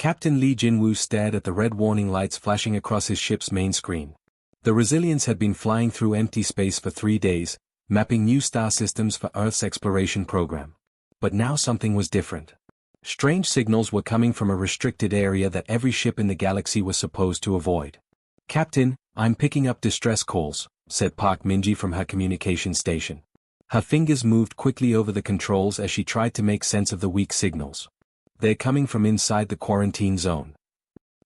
Captain Lee Jinwoo stared at the red warning lights flashing across his ship's main screen. The Resilience had been flying through empty space for 3 days, mapping new star systems for Earth's exploration program. But now something was different. Strange signals were coming from a restricted area that every ship in the galaxy was supposed to avoid. "Captain, I'm picking up distress calls," said Park Minji from her communication station. Her fingers moved quickly over the controls as she tried to make sense of the weak signals. "They're coming from inside the quarantine zone."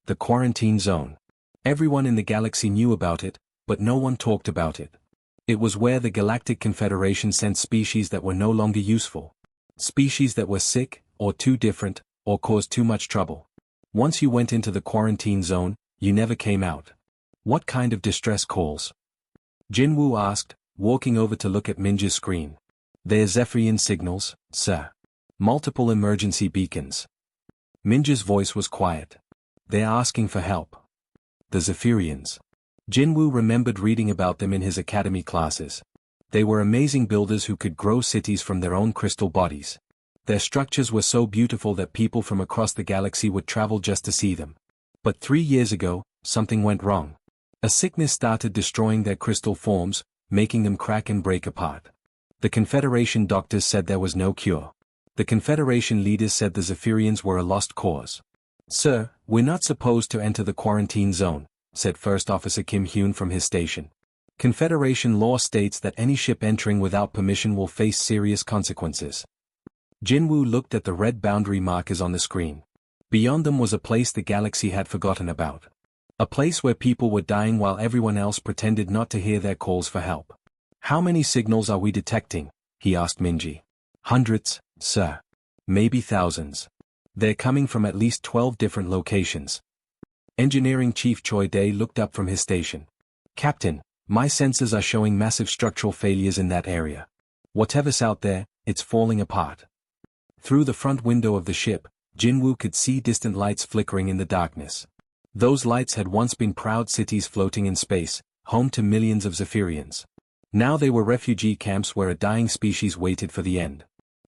The quarantine zone. Everyone in the galaxy knew about it, but no one talked about it. It was where the Galactic Confederation sent species that were no longer useful. Species that were sick, or too different, or caused too much trouble. Once you went into the quarantine zone, you never came out. "What kind of distress calls?" Jinwoo asked, walking over to look at Minji's screen. "They're Zephyrian signals, sir. Multiple emergency beacons." Minji's voice was quiet. "They're asking for help." The Zephyrians. Jinwoo remembered reading about them in his academy classes. They were amazing builders who could grow cities from their own crystal bodies. Their structures were so beautiful that people from across the galaxy would travel just to see them. But 3 years ago, something went wrong. A sickness started destroying their crystal forms, making them crack and break apart. The Confederation doctors said there was no cure. The Confederation leaders said the Zephyrians were a lost cause. "Sir, we're not supposed to enter the quarantine zone," said First Officer Kim Hyun from his station. "Confederation law states that any ship entering without permission will face serious consequences." Jinwoo looked at the red boundary markers on the screen. Beyond them was a place the galaxy had forgotten about. A place where people were dying while everyone else pretended not to hear their calls for help. "How many signals are we detecting?" he asked Minji. "Hundreds, sir. Maybe thousands. They're coming from at least 12 different locations." Engineering Chief Choi Dae looked up from his station. "Captain, my sensors are showing massive structural failures in that area. Whatever's out there, it's falling apart." Through the front window of the ship, Jinwoo could see distant lights flickering in the darkness. Those lights had once been proud cities floating in space, home to millions of Zephyrians. Now they were refugee camps where a dying species waited for the end.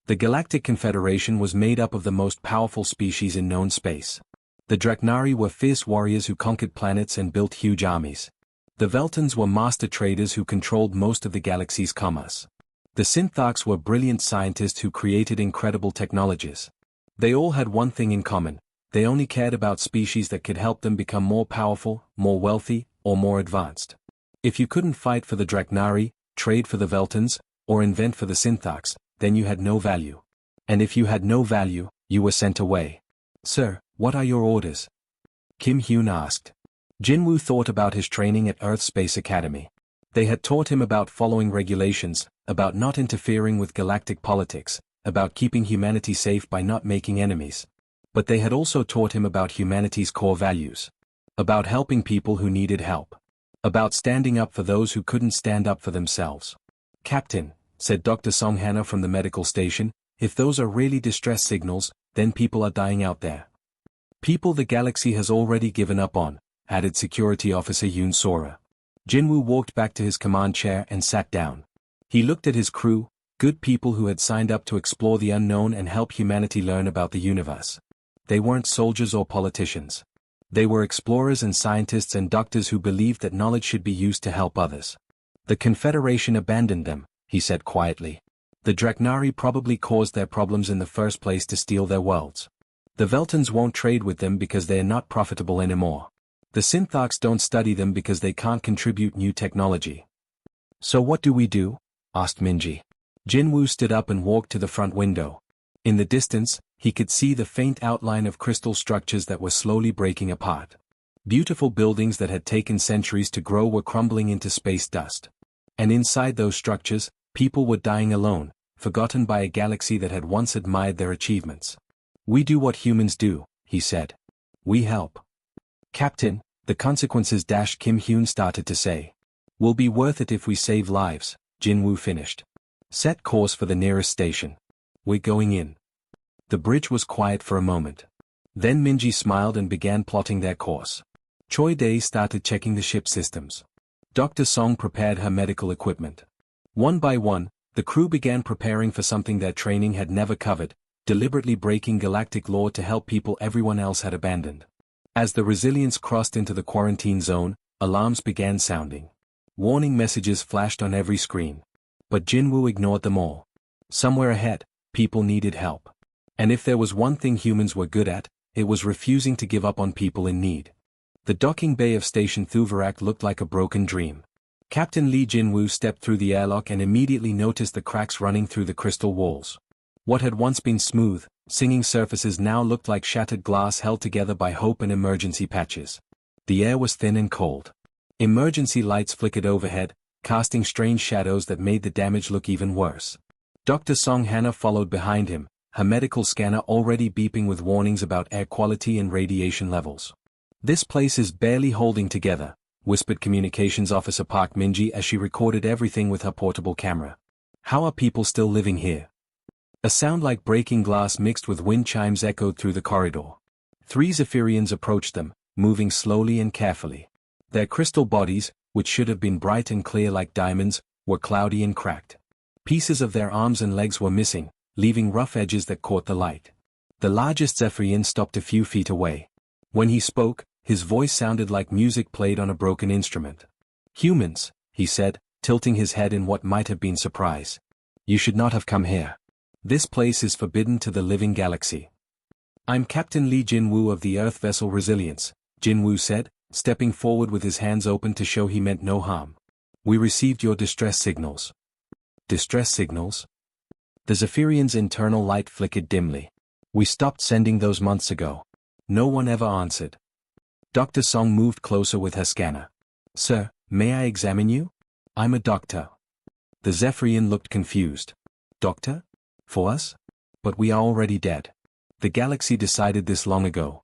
The Galactic Confederation was made up of the most powerful species in known space. The Draknari were fierce warriors who conquered planets and built huge armies. The Veltans were master traders who controlled most of the galaxy's commerce. The Syntharks were brilliant scientists who created incredible technologies. They all had one thing in common: they only cared about species that could help them become more powerful, more wealthy, or more advanced. If you couldn't fight for the Draknari, trade for the Veltans, or invent for the Syntharks, then you had no value. And if you had no value, you were sent away. "Sir, what are your orders?" Kim Hyun asked. Jinwoo thought about his training at Earth Space Academy. They had taught him about following regulations, about not interfering with galactic politics, about keeping humanity safe by not making enemies. But they had also taught him about humanity's core values. About helping people who needed help. About standing up for those who couldn't stand up for themselves. "Captain," said Dr. Song Hannah from the medical station, "if those are really distress signals, then people are dying out there." "People the galaxy has already given up on," added Security Officer Yoon Sora. Jinwoo walked back to his command chair and sat down. He looked at his crew, good people who had signed up to explore the unknown and help humanity learn about the universe. They weren't soldiers or politicians. They were explorers and scientists and doctors who believed that knowledge should be used to help others. "The Confederation abandoned them," he said quietly. "The Draknari probably caused their problems in the first place to steal their worlds. The Veltans won't trade with them because they are not profitable anymore. The Syntharks don't study them because they can't contribute new technology." "So what do we do?" asked Minji. Jinwoo stood up and walked to the front window. In the distance, he could see the faint outline of crystal structures that were slowly breaking apart. Beautiful buildings that had taken centuries to grow were crumbling into space dust. And inside those structures, people were dying alone, forgotten by a galaxy that had once admired their achievements. "We do what humans do," he said. "We help." "Captain, the consequences Kim Hyun started to say. "Will be worth it if we save lives," Jinwoo finished. "Set course for the nearest station. We're going in." The bridge was quiet for a moment. Then Minji smiled and began plotting their course. Choi Dae started checking the ship systems. Dr. Song prepared her medical equipment. One by one, the crew began preparing for something their training had never covered: deliberately breaking galactic law to help people everyone else had abandoned. As the Resilience crossed into the quarantine zone, alarms began sounding. Warning messages flashed on every screen. But Jinwoo ignored them all. Somewhere ahead, people needed help. And if there was one thing humans were good at, it was refusing to give up on people in need. The docking bay of Station Thuvarak looked like a broken dream. Captain Lee Jinwoo stepped through the airlock and immediately noticed the cracks running through the crystal walls. What had once been smooth, singing surfaces now looked like shattered glass held together by hope and emergency patches. The air was thin and cold. Emergency lights flickered overhead, casting strange shadows that made the damage look even worse. Dr. Song Hannah followed behind him, her medical scanner already beeping with warnings about air quality and radiation levels. "This place is barely holding together," whispered Communications Officer Park Minji as she recorded everything with her portable camera. "How are people still living here?" A sound like breaking glass mixed with wind chimes echoed through the corridor. 3 Zephyrians approached them, moving slowly and carefully. Their crystal bodies, which should have been bright and clear like diamonds, were cloudy and cracked. Pieces of their arms and legs were missing, leaving rough edges that caught the light. The largest Zephyrian stopped a few feet away. When he spoke, his voice sounded like music played on a broken instrument. "Humans," he said, tilting his head in what might have been surprise. "You should not have come here. This place is forbidden to the living galaxy." "I'm Captain Lee Jinwoo of the Earth vessel Resilience," Jinwoo said, stepping forward with his hands open to show he meant no harm. "We received your distress signals." "Distress signals?" The Zephyrian's internal light flickered dimly. "We stopped sending those months ago." No one ever answered. Dr. Song moved closer with her scanner. "Sir, may I examine you? I'm a doctor." The Zephyrian looked confused. "Doctor? For us? But we are already dead. The galaxy decided this long ago."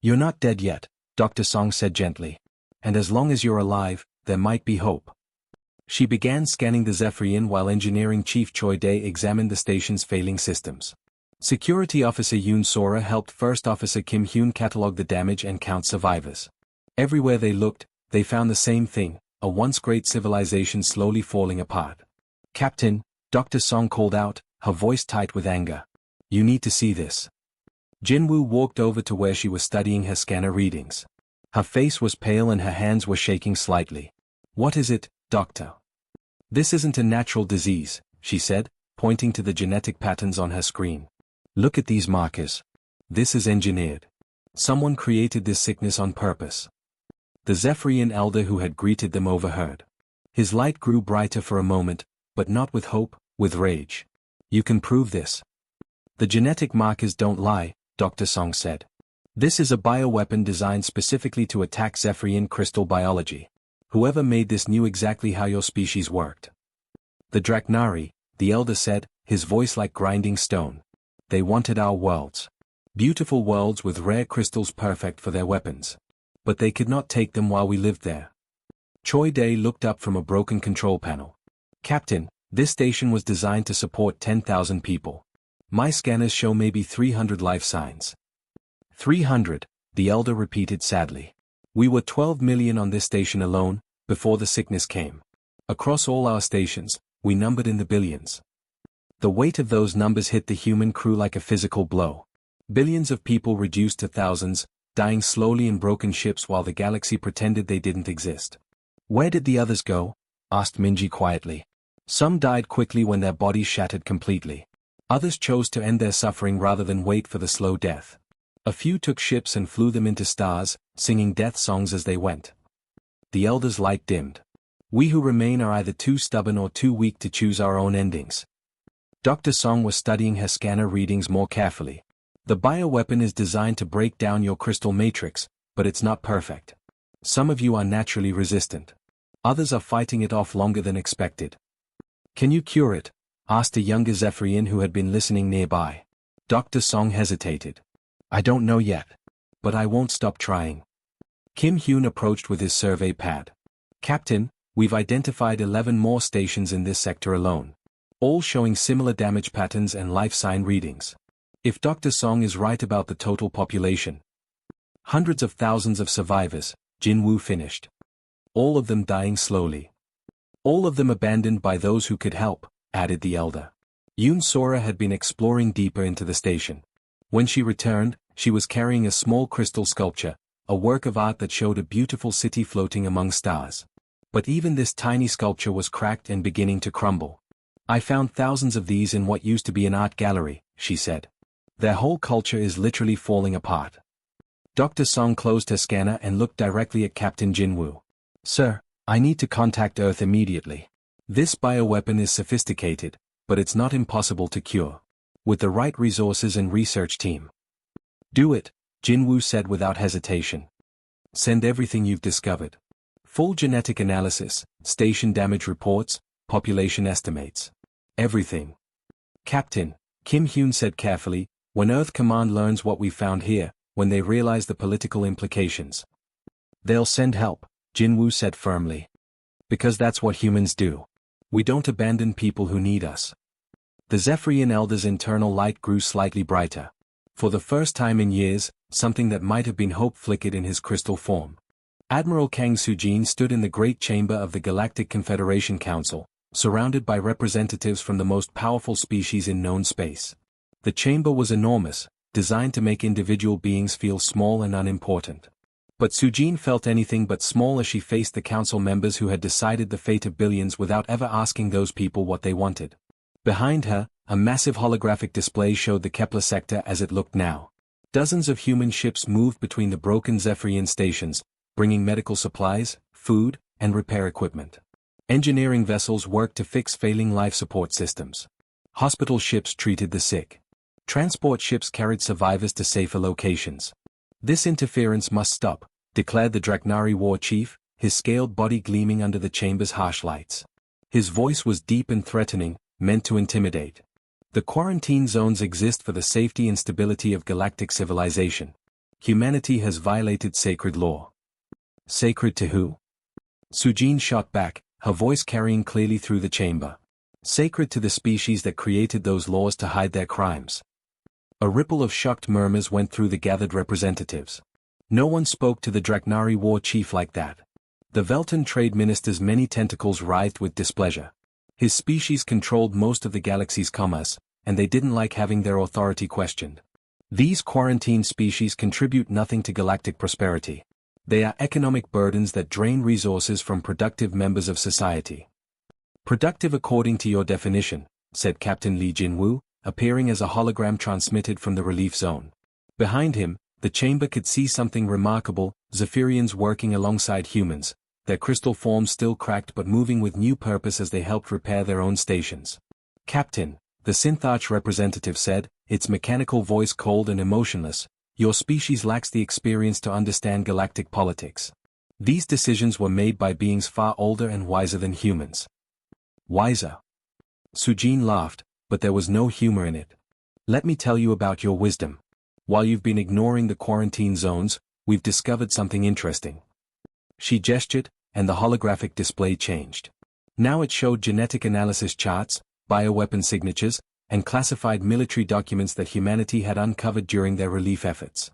"You're not dead yet," Dr. Song said gently. "And as long as you're alive, there might be hope." She began scanning the Zephyrian while Engineering Chief Choi Dae examined the station's failing systems. Security Officer Yoon Sora helped First Officer Kim Hyun catalog the damage and count survivors. Everywhere they looked, they found the same thing, a once great civilization slowly falling apart. "Captain," Dr. Song called out, her voice tight with anger. "You need to see this." Jinwoo walked over to where she was studying her scanner readings. Her face was pale and her hands were shaking slightly. "What is it, Doctor?" "This isn't a natural disease," she said, pointing to the genetic patterns on her screen. "Look at these markers. This is engineered. Someone created this sickness on purpose." The Zephyrian elder who had greeted them overheard. His light grew brighter for a moment, but not with hope, with rage. "You can prove this." "The genetic markers don't lie," Dr. Song said. "This is a bioweapon designed specifically to attack Zephyrian crystal biology. Whoever made this knew exactly how your species worked." "The Draknari," the elder said, his voice like grinding stone. "They wanted our worlds. Beautiful worlds with rare crystals perfect for their weapons. But they could not take them while we lived there." Choi Dae looked up from a broken control panel. "Captain, this station was designed to support 10,000 people. My scanners show maybe 300 life signs." 300, the elder repeated sadly. "We were 12 million on this station alone, before the sickness came. Across all our stations, we numbered in the billions." The weight of those numbers hit the human crew like a physical blow. Billions of people reduced to thousands, dying slowly in broken ships while the galaxy pretended they didn't exist. "Where did the others go?" asked Minji quietly. "Some died quickly when their bodies shattered completely. Others chose to end their suffering rather than wait for the slow death. A few took ships and flew them into stars, singing death songs as they went." The elder's light dimmed. "We who remain are either too stubborn or too weak to choose our own endings." Dr. Song was studying her scanner readings more carefully. "The bioweapon is designed to break down your crystal matrix, but it's not perfect. Some of you are naturally resistant. Others are fighting it off longer than expected." "Can you cure it?" asked a younger Zephyrian who had been listening nearby. Dr. Song hesitated. "I don't know yet. But I won't stop trying." Kim Hyun approached with his survey pad. "Captain, we've identified 11 more stations in this sector alone. All showing similar damage patterns and life sign readings. If Dr. Song is right about the total population. Hundreds of thousands of survivors," Jinwoo finished. "All of them dying slowly. All of them abandoned by those who could help," added the elder. Yoon Sora had been exploring deeper into the station. When she returned, she was carrying a small crystal sculpture, a work of art that showed a beautiful city floating among stars. But even this tiny sculpture was cracked and beginning to crumble. I found thousands of these in what used to be an art gallery, she said. Their whole culture is literally falling apart. Dr. Song closed her scanner and looked directly at Captain Jinwoo. Sir, I need to contact Earth immediately. This bioweapon is sophisticated, but it's not impossible to cure. With the right resources and research team. Do it, Jinwoo said without hesitation. Send everything you've discovered. Full genetic analysis, station damage reports, population estimates. Everything. Captain, Kim Hyun said carefully, when Earth Command learns what we found here, when they realize the political implications. They'll send help, Jinwoo said firmly. Because that's what humans do. We don't abandon people who need us. The Zephyrian Elder's internal light grew slightly brighter. For the first time in years, something that might have been hope flickered in his crystal form. Admiral Kang Sujin stood in the Great Chamber of the Galactic Confederation Council, surrounded by representatives from the most powerful species in known space. The chamber was enormous, designed to make individual beings feel small and unimportant. But Sujin felt anything but small as she faced the council members who had decided the fate of billions without ever asking those people what they wanted. Behind her, a massive holographic display showed the Kepler sector as it looked now. Dozens of human ships moved between the broken Zephyrian stations, bringing medical supplies, food, and repair equipment. Engineering vessels worked to fix failing life support systems. Hospital ships treated the sick. Transport ships carried survivors to safer locations. This interference must stop, declared the Draknari war chief, his scaled body gleaming under the chamber's harsh lights. His voice was deep and threatening, meant to intimidate. The quarantine zones exist for the safety and stability of galactic civilization. Humanity has violated sacred law. Sacred to who? Sujin shot back, her voice carrying clearly through the chamber. Sacred to the species that created those laws to hide their crimes. A ripple of shocked murmurs went through the gathered representatives. No one spoke to the Draknari war chief like that. The Velton trade minister's many tentacles writhed with displeasure. His species controlled most of the galaxy's commerce, and they didn't like having their authority questioned. These quarantined species contribute nothing to galactic prosperity. They are economic burdens that drain resources from productive members of society. Productive according to your definition, said Captain Lee Jinwoo, appearing as a hologram transmitted from the relief zone. Behind him, the chamber could see something remarkable, Zephyrians working alongside humans, their crystal forms still cracked but moving with new purpose as they helped repair their own stations. Captain, the Syntharch representative said, its mechanical voice cold and emotionless, your species lacks the experience to understand galactic politics. These decisions were made by beings far older and wiser than humans. Wiser? Sujin laughed, but there was no humor in it. Let me tell you about your wisdom. While you've been ignoring the quarantine zones, we've discovered something interesting. She gestured, and the holographic display changed. Now it showed genetic analysis charts, bioweapon signatures, and classified military documents that humanity had uncovered during their relief efforts.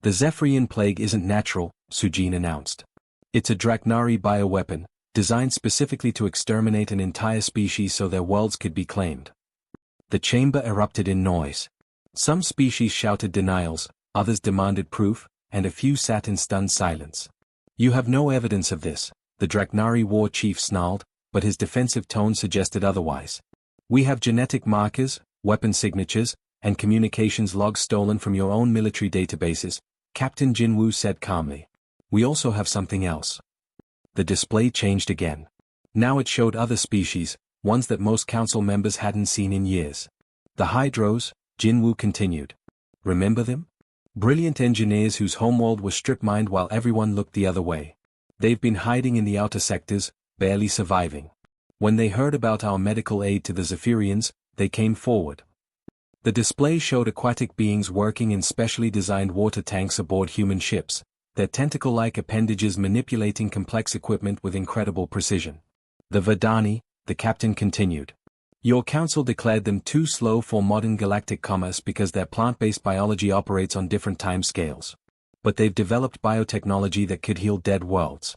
The Zephyrian plague isn't natural, Sujin announced. It's a Draknari bioweapon, designed specifically to exterminate an entire species so their worlds could be claimed. The chamber erupted in noise. Some species shouted denials, others demanded proof, and a few sat in stunned silence. You have no evidence of this, the Draknari war chief snarled, but his defensive tone suggested otherwise. We have genetic markers, weapon signatures, and communications logs stolen from your own military databases, Captain Jinwoo said calmly. We also have something else. The display changed again. Now it showed other species, ones that most council members hadn't seen in years. The Hydros, Jinwoo continued. Remember them? Brilliant engineers whose homeworld was strip-mined while everyone looked the other way. They've been hiding in the outer sectors, barely surviving. When they heard about our medical aid to the Zephyrians, they came forward. The display showed aquatic beings working in specially designed water tanks aboard human ships, their tentacle-like appendages manipulating complex equipment with incredible precision. The Vadani, the captain continued. Your council declared them too slow for modern galactic commerce because their plant-based biology operates on different time scales. But they've developed biotechnology that could heal dead worlds.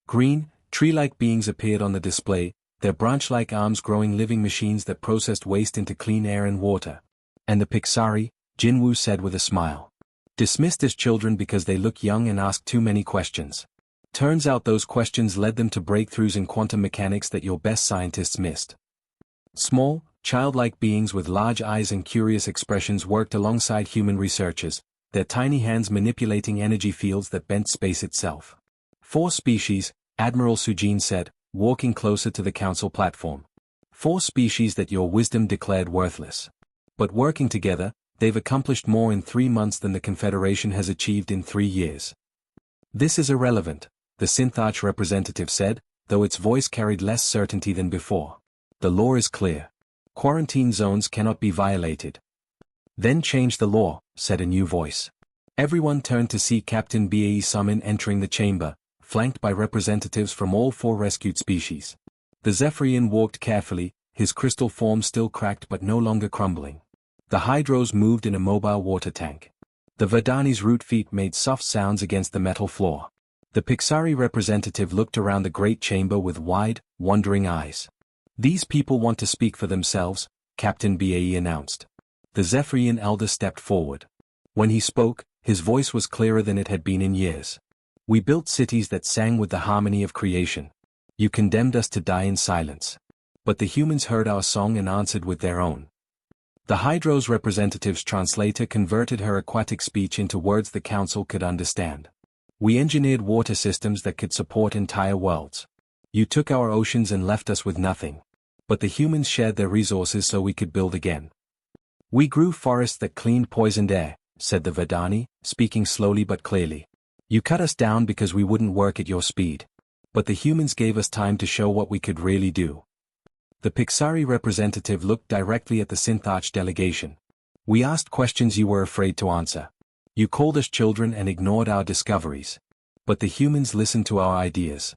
Green, tree-like beings appeared on the display, their branch-like arms growing living machines that processed waste into clean air and water. And the Pixari, Jinwoo said with a smile. Dismissed as children because they look young and ask too many questions. Turns out those questions led them to breakthroughs in quantum mechanics that your best scientists missed. Small, childlike beings with large eyes and curious expressions worked alongside human researchers, their tiny hands manipulating energy fields that bent space itself. 4 species, Admiral Sujin said, walking closer to the council platform. 4 species that your wisdom declared worthless. But working together, they've accomplished more in 3 months than the Confederation has achieved in 3 years. This is irrelevant, the Synth-Arch representative said, though its voice carried less certainty than before. The law is clear. Quarantine zones cannot be violated. Then change the law, said a new voice. Everyone turned to see Captain Bae Summon entering the chamber, flanked by representatives from all 4 rescued species. The Zephyrian walked carefully, his crystal form still cracked but no longer crumbling. The Hydros moved in a mobile water tank. The Verdani's root feet made soft sounds against the metal floor. The Pixari representative looked around the great chamber with wide, wondering eyes. These people want to speak for themselves, Captain Bae announced. The Zephyrian elder stepped forward. When he spoke, his voice was clearer than it had been in years. We built cities that sang with the harmony of creation. You condemned us to die in silence. But the humans heard our song and answered with their own. The Hydros representative's translator converted her aquatic speech into words the council could understand. We engineered water systems that could support entire worlds. You took our oceans and left us with nothing. But the humans shared their resources so we could build again. We grew forests that cleaned poisoned air, said the Verdani, speaking slowly but clearly. You cut us down because we wouldn't work at your speed. But the humans gave us time to show what we could really do. The Pixari representative looked directly at the Synth-Arch delegation. We asked questions you were afraid to answer. You called us children and ignored our discoveries. But the humans listened to our ideas.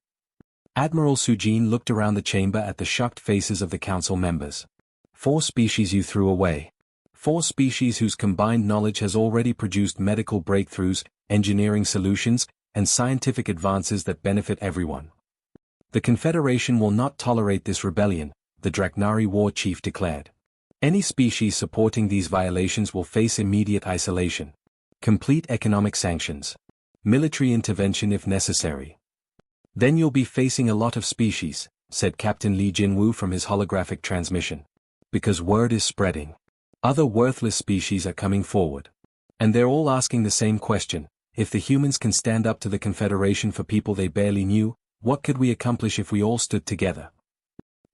Admiral Sujin looked around the chamber at the shocked faces of the council members. 4 species you threw away. 4 species whose combined knowledge has already produced medical breakthroughs, engineering solutions, and scientific advances that benefit everyone. The Confederation will not tolerate this rebellion, the Draknari war chief declared. Any species supporting these violations will face immediate isolation. Complete economic sanctions. Military intervention if necessary. Then you'll be facing a lot of species, said Captain Lee Jinwoo from his holographic transmission. Because word is spreading. Other worthless species are coming forward. And they're all asking the same question. If the humans can stand up to the Confederation for people they barely knew, what could we accomplish if we all stood together?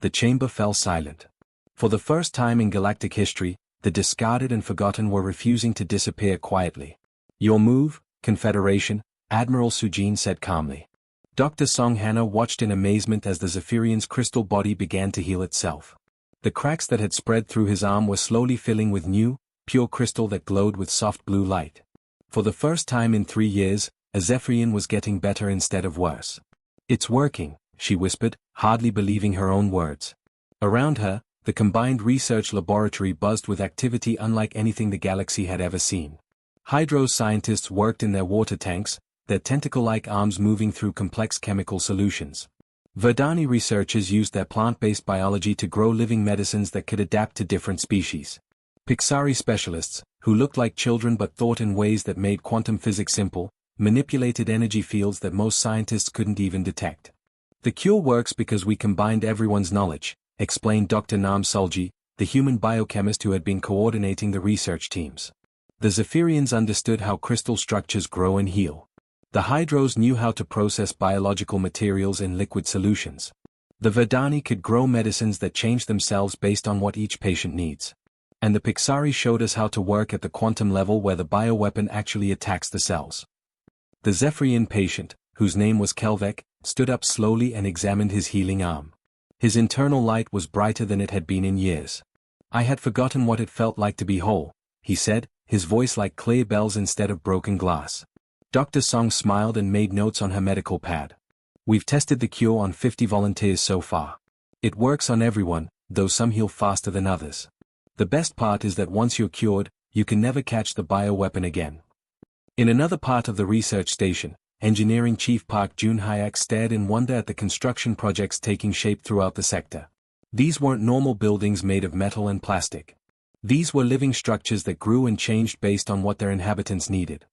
The chamber fell silent. For the first time in galactic history, the discarded and forgotten were refusing to disappear quietly. Your move, Confederation, Admiral Sujin said calmly. Dr. Song Hana watched in amazement as the Zephyrian's crystal body began to heal itself. The cracks that had spread through his arm were slowly filling with new, pure crystal that glowed with soft blue light. For the first time in 3 years, a Zephyrian was getting better instead of worse. It's working, she whispered, hardly believing her own words. Around her, the combined research laboratory buzzed with activity unlike anything the galaxy had ever seen. Hydro scientists worked in their water tanks, their tentacle-like arms moving through complex chemical solutions. Verdani researchers used their plant-based biology to grow living medicines that could adapt to different species. Pixari specialists, who looked like children but thought in ways that made quantum physics simple, manipulated energy fields that most scientists couldn't even detect. The cure works because we combined everyone's knowledge, explained Dr. Nam Sulji, the human biochemist who had been coordinating the research teams. The Zephyrians understood how crystal structures grow and heal. The Hydros knew how to process biological materials in liquid solutions. The Verdani could grow medicines that change themselves based on what each patient needs. And the Pixari showed us how to work at the quantum level where the bioweapon actually attacks the cells. The Zephyrian patient, whose name was Kelvek, stood up slowly and examined his healing arm. His internal light was brighter than it had been in years. I had forgotten what it felt like to be whole, he said, his voice like clear bells instead of broken glass. Dr. Song smiled and made notes on her medical pad. We've tested the cure on 50 volunteers so far. It works on everyone, though some heal faster than others. The best part is that once you're cured, you can never catch the bioweapon again. In another part of the research station, Engineering Chief Park Jun-hyuk stared in wonder at the construction projects taking shape throughout the sector. These weren't normal buildings made of metal and plastic. These were living structures that grew and changed based on what their inhabitants needed.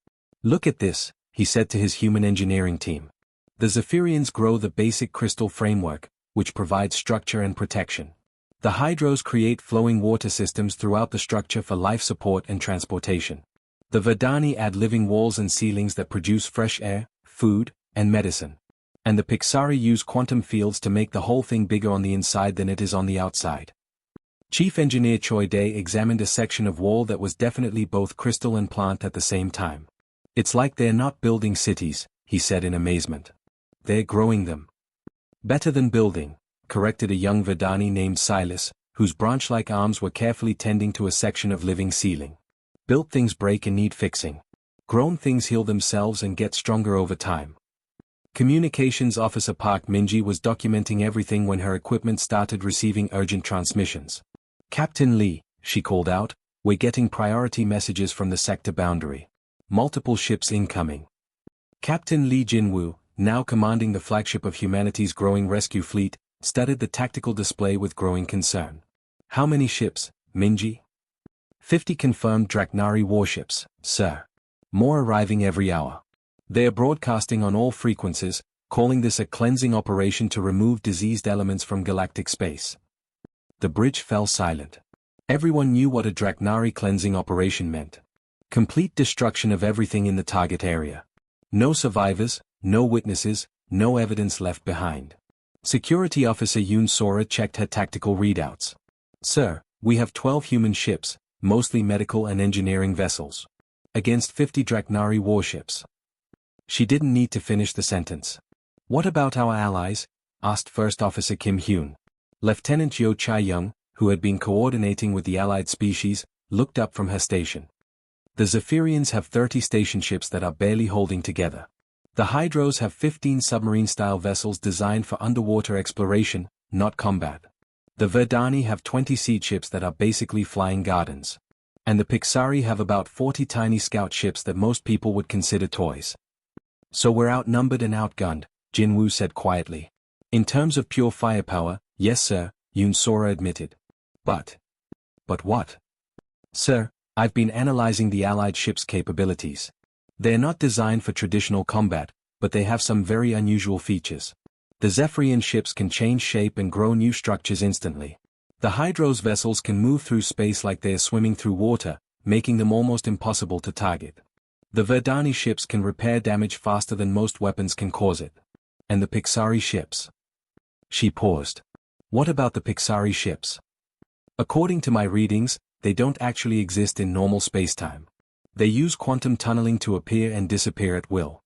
"Look at this," he said to his human engineering team. "The Zephyrians grow the basic crystal framework, which provides structure and protection. The Hydros create flowing water systems throughout the structure for life support and transportation. The Verdani add living walls and ceilings that produce fresh air, food, and medicine. And the Pixari use quantum fields to make the whole thing bigger on the inside than it is on the outside." Chief Engineer Choi Dae examined a section of wall that was definitely both crystal and plant at the same time. "It's like they're not building cities," he said in amazement. "They're growing them." "Better than building," corrected a young Verdani named Silas, whose branch-like arms were carefully tending to a section of living ceiling. "Built things break and need fixing. Grown things heal themselves and get stronger over time." Communications Officer Park Minji was documenting everything when her equipment started receiving urgent transmissions. "Captain Lee," she called out, "we're getting priority messages from the sector boundary. Multiple ships incoming." Captain Lee Jinwoo, now commanding the flagship of humanity's growing rescue fleet, studied the tactical display with growing concern. "How many ships, Minji?" 50 confirmed Draknari warships, sir. More arriving every hour. They are broadcasting on all frequencies, calling this a cleansing operation to remove diseased elements from galactic space. The bridge fell silent. Everyone knew what a Draknari cleansing operation meant. Complete destruction of everything in the target area. No survivors, no witnesses, no evidence left behind. Security Officer Yoon Sora checked her tactical readouts. "Sir, we have 12 human ships, mostly medical and engineering vessels. Against 50 Draknari warships." She didn't need to finish the sentence. "What about our allies?" asked First Officer Kim Hyun. Lieutenant Yo Chae-young, who had been coordinating with the allied species, looked up from her station. "The Zephyrians have 30 station ships that are barely holding together. The Hydros have 15 submarine-style vessels designed for underwater exploration, not combat. The Verdani have 20 seed ships that are basically flying gardens. And the Pixari have about 40 tiny scout ships that most people would consider toys. So we're outnumbered and outgunned," Jinwoo said quietly. "In terms of pure firepower, yes sir," Yoon Sora admitted. But what? "Sir, I've been analyzing the allied ships' capabilities. They're not designed for traditional combat, but they have some very unusual features. The Zephyrian ships can change shape and grow new structures instantly. The Hydros vessels can move through space like they're swimming through water, making them almost impossible to target. The Verdani ships can repair damage faster than most weapons can cause it. And the Pixari ships." She paused. "What about the Pixari ships?" "According to my readings, they don't actually exist in normal spacetime. They use quantum tunneling to appear and disappear at will."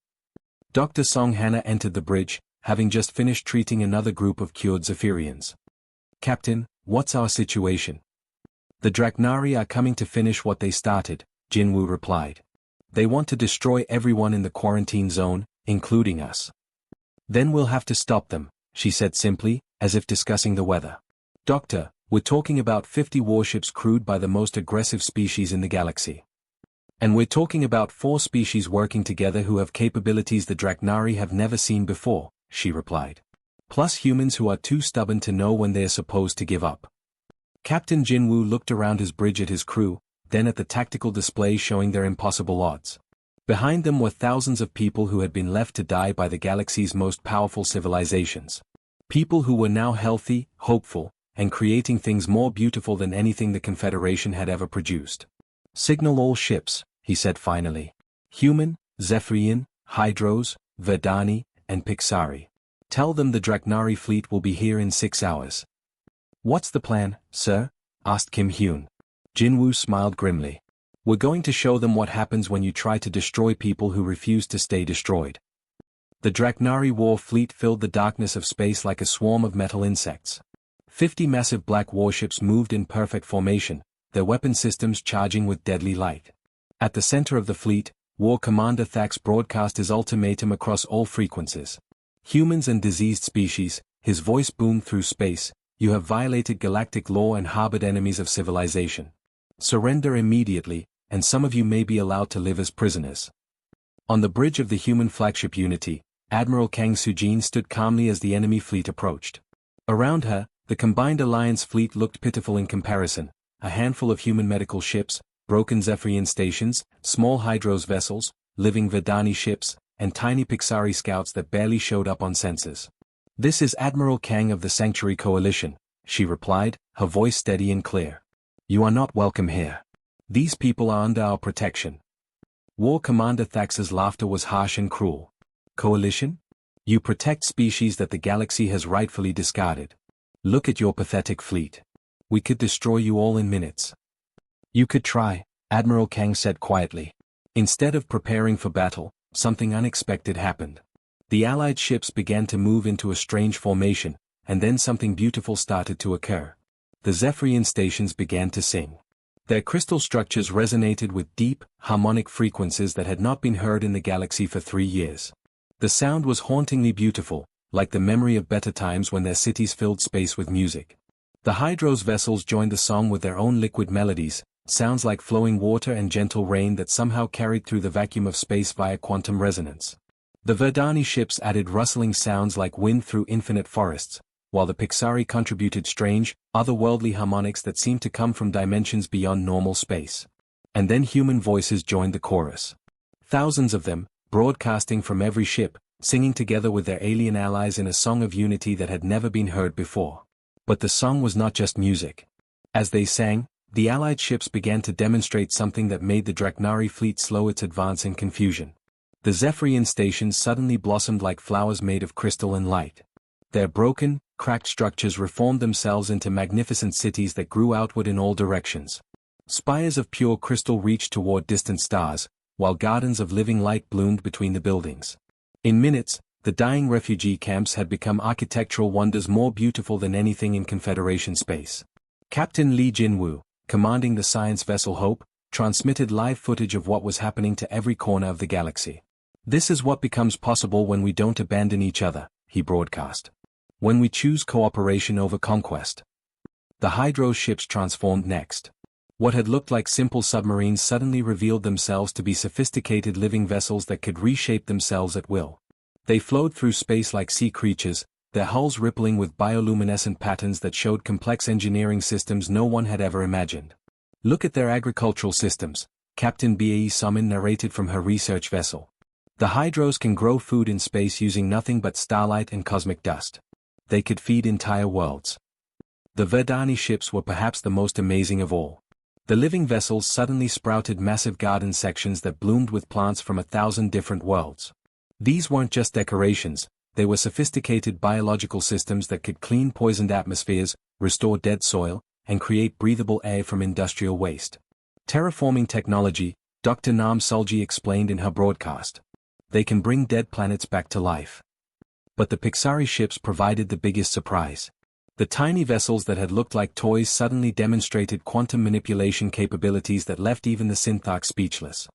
Dr. Song Hana entered the bridge, having just finished treating another group of cured Zephyrians. "Captain, what's our situation?" "The Draknari are coming to finish what they started," Jinwoo replied. "They want to destroy everyone in the quarantine zone, including us. Then we'll have to stop them," she said simply, as if discussing the weather. "Doctor, we're talking about 50 warships crewed by the most aggressive species in the galaxy. And we're talking about 4 species working together who have capabilities the Draknari have never seen before," she replied. "Plus humans who are too stubborn to know when they're supposed to give up." Captain Jinwoo looked around his bridge at his crew, then at the tactical display showing their impossible odds. Behind them were thousands of people who had been left to die by the galaxy's most powerful civilizations. People who were now healthy, hopeful, and creating things more beautiful than anything the Confederation had ever produced. "Signal all ships," he said finally. "Human, Zephyrian, Hydros, Verdani, and Pixari. Tell them the Draknari fleet will be here in 6 hours." "What's the plan, sir?" asked Kim Hyun. Jinwoo smiled grimly. "We're going to show them what happens when you try to destroy people who refuse to stay destroyed." The Draknari war fleet filled the darkness of space like a swarm of metal insects. 50 massive black warships moved in perfect formation, their weapon systems charging with deadly light. At the center of the fleet, War Commander Thax broadcast his ultimatum across all frequencies. "Humans and diseased species," his voice boomed through space, "you have violated galactic law and harbored enemies of civilization. Surrender immediately, and some of you may be allowed to live as prisoners." On the bridge of the human flagship Unity, Admiral Kang Sujin stood calmly as the enemy fleet approached. Around her, the combined Alliance fleet looked pitiful in comparison, a handful of human medical ships, broken Zephyrian stations, small Hydros vessels, living Verdani ships, and tiny Pixari scouts that barely showed up on sensors. "This is Admiral Kang of the Sanctuary Coalition," she replied, her voice steady and clear. "You are not welcome here. These people are under our protection." War Commander Thax's laughter was harsh and cruel. "Coalition? You protect species that the galaxy has rightfully discarded. Look at your pathetic fleet. We could destroy you all in minutes." "You could try," Admiral Kang said quietly. Instead of preparing for battle, something unexpected happened. The Allied ships began to move into a strange formation, and then something beautiful started to occur. The Zephyrian stations began to sing. Their crystal structures resonated with deep, harmonic frequencies that had not been heard in the galaxy for 3 years. The sound was hauntingly beautiful, like the memory of better times when their cities filled space with music. The Hydros vessels joined the song with their own liquid melodies, sounds like flowing water and gentle rain that somehow carried through the vacuum of space via quantum resonance. The Verdani ships added rustling sounds like wind through infinite forests, while the Pixari contributed strange, otherworldly harmonics that seemed to come from dimensions beyond normal space. And then human voices joined the chorus. Thousands of them, broadcasting from every ship, singing together with their alien allies in a song of unity that had never been heard before. But the song was not just music. As they sang, the Allied ships began to demonstrate something that made the Draknari fleet slow its advance in confusion. The Zephyrian stations suddenly blossomed like flowers made of crystal and light. Their broken, cracked structures reformed themselves into magnificent cities that grew outward in all directions. Spires of pure crystal reached toward distant stars, while gardens of living light bloomed between the buildings. In minutes, the dying refugee camps had become architectural wonders more beautiful than anything in Confederation space. Captain Lee Jinwoo, commanding the science vessel Hope, transmitted live footage of what was happening to every corner of the galaxy. "This is what becomes possible when we don't abandon each other," he broadcast. "When we choose cooperation over conquest." The Hydros ships transformed next. What had looked like simple submarines suddenly revealed themselves to be sophisticated living vessels that could reshape themselves at will. They flowed through space like sea creatures, their hulls rippling with bioluminescent patterns that showed complex engineering systems no one had ever imagined. "Look at their agricultural systems," Captain Bae Summon narrated from her research vessel. "The Hydros can grow food in space using nothing but starlight and cosmic dust. They could feed entire worlds." The Verdani ships were perhaps the most amazing of all. The living vessels suddenly sprouted massive garden sections that bloomed with plants from 1,000 different worlds. These weren't just decorations, they were sophisticated biological systems that could clean poisoned atmospheres, restore dead soil, and create breathable air from industrial waste. Terraforming technology, Dr. Nam Sulji explained in her broadcast. They can bring dead planets back to life. But the Pixari ships provided the biggest surprise. The tiny vessels that had looked like toys suddenly demonstrated quantum manipulation capabilities that left even the Syntharch speechless.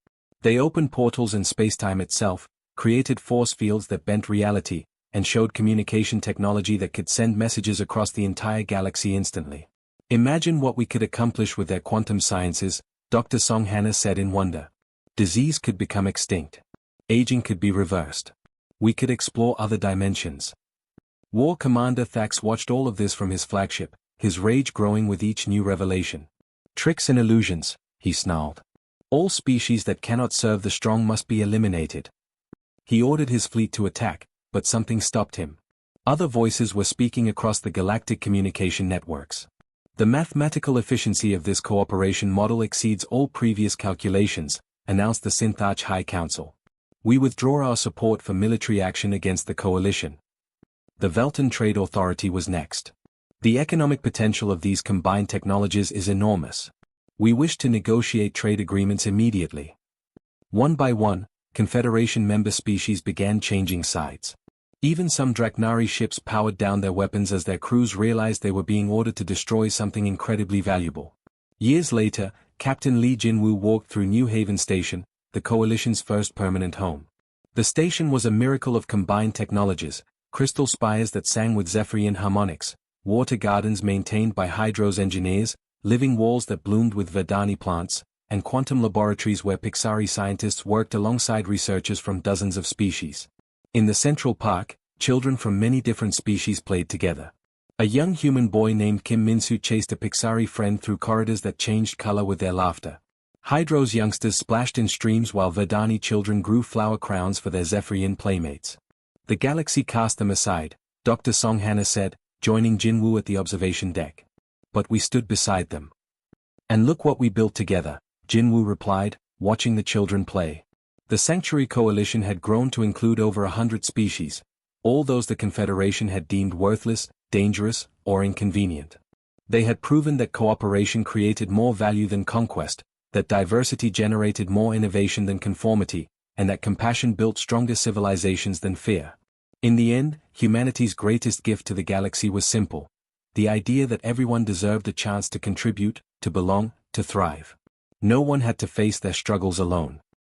They opened portals in spacetime itself, created force fields that bent reality, and showed communication technology that could send messages across the entire galaxy instantly. "Imagine what we could accomplish with their quantum sciences," Dr. Song Hannah said in wonder. "Disease could become extinct. Aging could be reversed. We could explore other dimensions." War Commander Thax watched all of this from his flagship, his rage growing with each new revelation. "Tricks and illusions," he snarled. "All species that cannot serve the strong must be eliminated." He ordered his fleet to attack, but something stopped him. Other voices were speaking across the galactic communication networks. "The mathematical efficiency of this cooperation model exceeds all previous calculations," announced the Syntharch High Council. "We withdraw our support for military action against the coalition." The Velton Trade Authority was next. "The economic potential of these combined technologies is enormous. We wish to negotiate trade agreements immediately." One by one, Confederation member species began changing sides. Even some Draknari ships powered down their weapons as their crews realized they were being ordered to destroy something incredibly valuable. Years later, Captain Lee Jinwoo walked through New Haven Station, the Coalition's first permanent home. The station was a miracle of combined technologies, crystal spires that sang with Zephyrian harmonics, water gardens maintained by Hydros engineers, living walls that bloomed with Verdani plants, and quantum laboratories where Pixari scientists worked alongside researchers from dozens of species. In the Central Park, children from many different species played together. A young human boy named Kim Min-soo chased a Pixari friend through corridors that changed color with their laughter. Hydro's youngsters splashed in streams while Verdani children grew flower crowns for their Zephyrian playmates. The galaxy cast them aside, Dr. Song Hana said, joining Jinwoo at the observation deck. But we stood beside them. And look what we built together, Jinwoo replied, watching the children play. The Sanctuary Coalition had grown to include over 100 species, all those the Confederation had deemed worthless, dangerous, or inconvenient. They had proven that cooperation created more value than conquest, that diversity generated more innovation than conformity, and that compassion built stronger civilizations than fear. In the end, humanity's greatest gift to the galaxy was simple: the idea that everyone deserved a chance to contribute, to belong, to thrive. No one had to face their struggles alone.